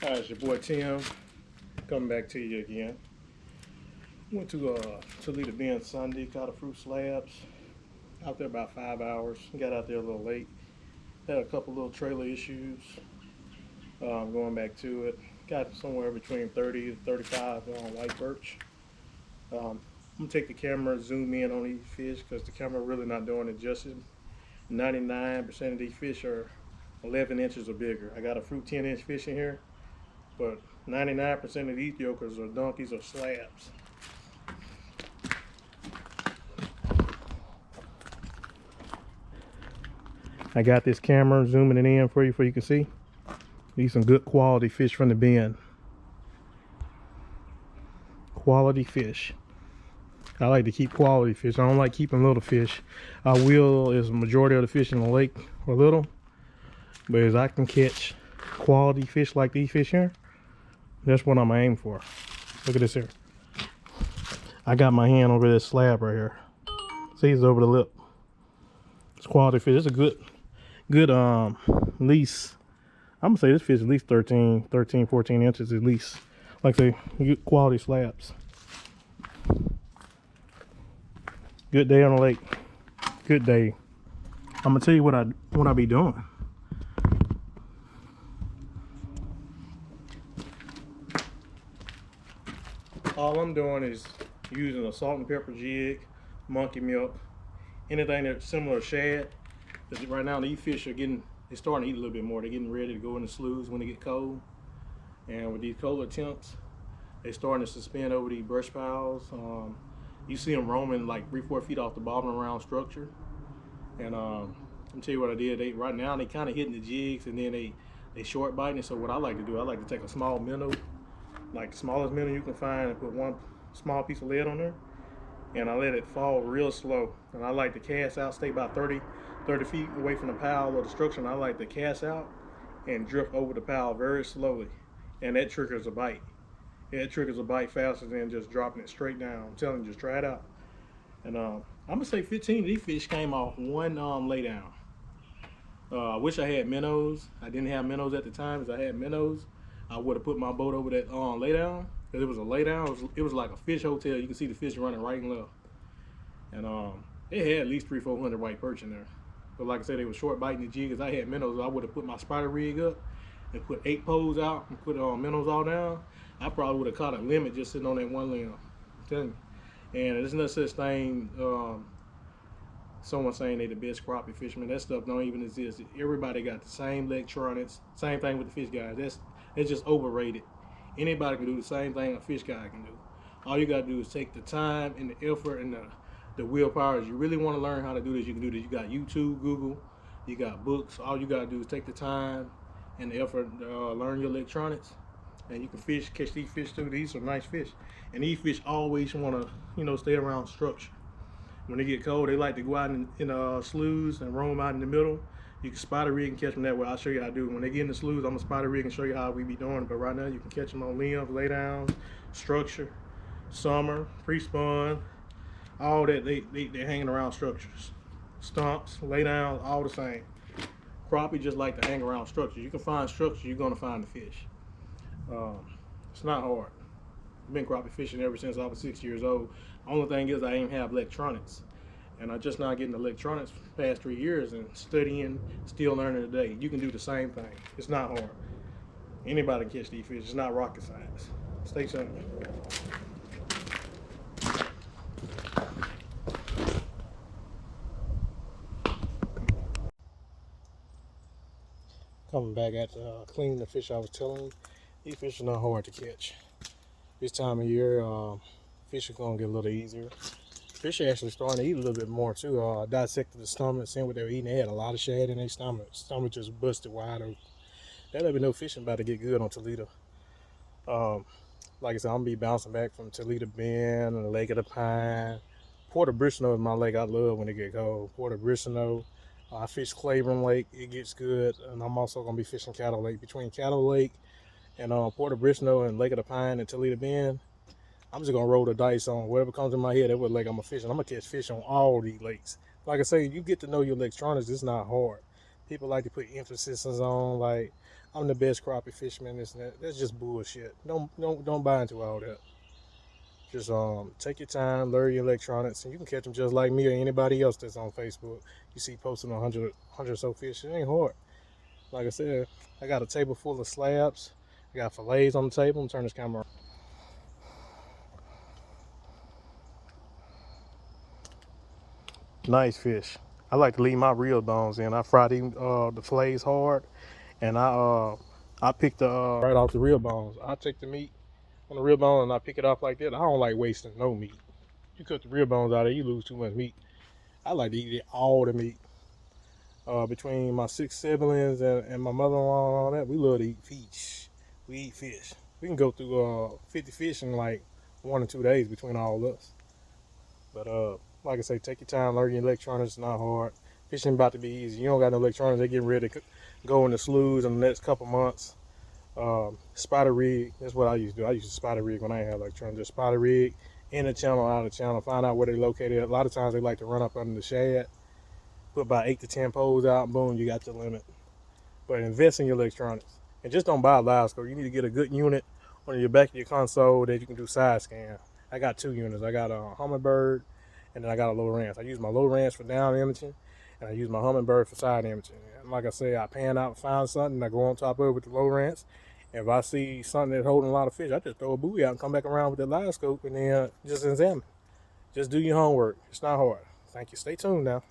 Hi, it's your boy Tim, coming back to you again. Went to Toledo Bend Sunday, caught a fruit slabs. Out there about 5 hours. Got out there a little late. Had a couple little trailer issues. Going back to it. Got somewhere between 30 to 35 on white perch. I'm gonna take the camera, zoom in on these fish because the camera really not doing it justice. 99% of these fish are 11 inches or bigger. I got a fruit 10-inch fish in here, but 99% of these yokers are donkeys or slabs. I got this camera zooming it in for you can see. These some good quality fish from the bend. Quality fish. I like to keep quality fish. I don't like keeping little fish. I will, as the majority of the fish in the lake are little, but as I can catch quality fish like these fish here, that's what I'm aiming for. Look at this here. I got my hand over this slab right here. See, it's over the lip. It's quality fish. It's a good least, I'm gonna say this fish is at least 13 14 inches at least. Like I say, good quality slabs. Good day on the lake. Good day. I'm gonna tell you what I be doing. All I'm doing is using a salt and pepper jig, monkey milk, anything that's similar to shad. Because right now these fish are they're starting to eat a little bit more. They're getting ready to go in the sloughs when they get cold. And with these colder temps, they're starting to suspend over these brush piles. You see them roaming like 3-4 feet off the bottom around structure. And I'm tell you what I did. Right now they kind of hitting the jigs, and then they short biting. So what I like to do, I like to take a small minnow, like the smallest minnow you can find, and put one small piece of lead on there, and I let it fall real slow. And I like to cast out, stay about 30 feet away from the pile or the structure, and I like to cast out and drift over the pile very slowly, and that triggers a bite. It triggers a bite faster than just dropping it straight down. I'm telling you, just try it out. And I'm gonna say 15 of these fish came off one lay down. I wish I had minnows. I didn't have minnows at the time. If I had minnows, I would have put my boat over that lay down, because it was a lay down. It was like a fish hotel. You can see the fish running right and left. And it had at least 300-400 white perch in there. But like I said, they were short biting the jig. As I had minnows, I would have put my spider rig up and put 8 poles out and put minnows all down. I probably would have caught a limit just sitting on that one limb. I'm telling you. And there's no such thing, someone saying they the best crappie fisherman. That stuff don't even exist. Everybody got the same electronics. Same thing with the fish guys. It's just overrated. Anybody can do the same thing a fish guy can do. All you gotta do is take the time and the effort and the willpower. If you really want to learn how to do this, you can do this. You got YouTube, Google, you got books. All you gotta do is take the time and the effort to learn your electronics, and you can catch these fish too. These are nice fish, and these fish always want to, stay around structure. When they get cold, they like to go out in sloughs and roam out in the middle. You can spider rig and catch them that way. I'll show you how to do it. When they get in the sloughs, I'm gonna spider rig and show you how we be doing it. But right now, you can catch them on limbs, lay downs, structure, summer, pre-spawn, all that. They're hanging around structures, stumps, lay downs, all the same. Crappie just like to hang around structures. You can find structure, you're gonna find the fish. It's not hard. I've been crappie fishing ever since I was 6 years old. Only thing is I ain't have electronics, and I'm just not getting electronics for the past 3 years and studying, still learning today. You can do the same thing. It's not hard. Anybody can catch these fish. It's not rocket science. Stay tuned. Coming back at cleaning the fish I was telling you. These fish are not hard to catch. This time of year, fish are gonna get a little easier. Fish are actually starting to eat a little bit more too. I dissected the stomach, seeing what they were eating. They had a lot of shad in their stomach. Stomach just busted wide open. That let me know fishing about to get good on Toledo. Like I said, I'm gonna be bouncing back from Toledo Bend and the Lake of the Pine. Port of Bristow is my lake I love when it get cold. Port of Bristow. I fish Claiborne Lake. It gets good, and I'm also gonna be fishing Cattle Lake. Between Cattle Lake and Port of Bristow and Lake of the Pine and Toledo Bend, I'm just gonna roll the dice on whatever comes in my head. That's what lake I'm gonna fish. I'm gonna catch fish on all these lakes. Like I say, you get to know your electronics. It's not hard. People like to put emphasis on like I'm the best crappie fisherman. This and that. That's just bullshit. Don't buy into all that. Just take your time, learn your electronics, and you can catch them just like me or anybody else that's on Facebook. You see posting 100 or so fish. It ain't hard. Like I said, I got a table full of slabs. I got fillets on the table. I'm turn this camera on. Nice fish. I like to leave my real bones in. I fry the fillets hard, and I pick the right off the real bones. I take the meat on the real bone and I pick it off like that. I don't like wasting no meat. You cut the real bones out of it, you lose too much meat. I like to eat it, all the meat. Between my 6 siblings and my mother-in-law and all that, we love to eat fish. We eat fish. We can go through 50 fish in like 1 or 2 days between all of us. But like I say, take your time, learn your electronics. It's not hard. Fishing about to be easy. You don't got no electronics. They getting ready to go in the sloughs in the next couple months. Spider rig. That's what I used to do. I used to spider rig when I had electronics. Just spider rig in the channel, out of the channel. Find out where they're located. A lot of times they like to run up under the shad. Put about 8 to 10 poles out, and boom, you got your limit. But invest in your electronics. And just don't buy a livescope. You need to get a good unit on your back of your console that you can do side scan. I got 2 units. I got a humminbird, and then I got a low range. I use my low range for down imaging, and I use my humminbird for side imaging. And like I say, I pan out and find something, and I go on top of it with the low range. And if I see something that's holding a lot of fish, I just throw a buoy out and come back around with the livescope and then just examine. Just do your homework. It's not hard. Thank you. Stay tuned now.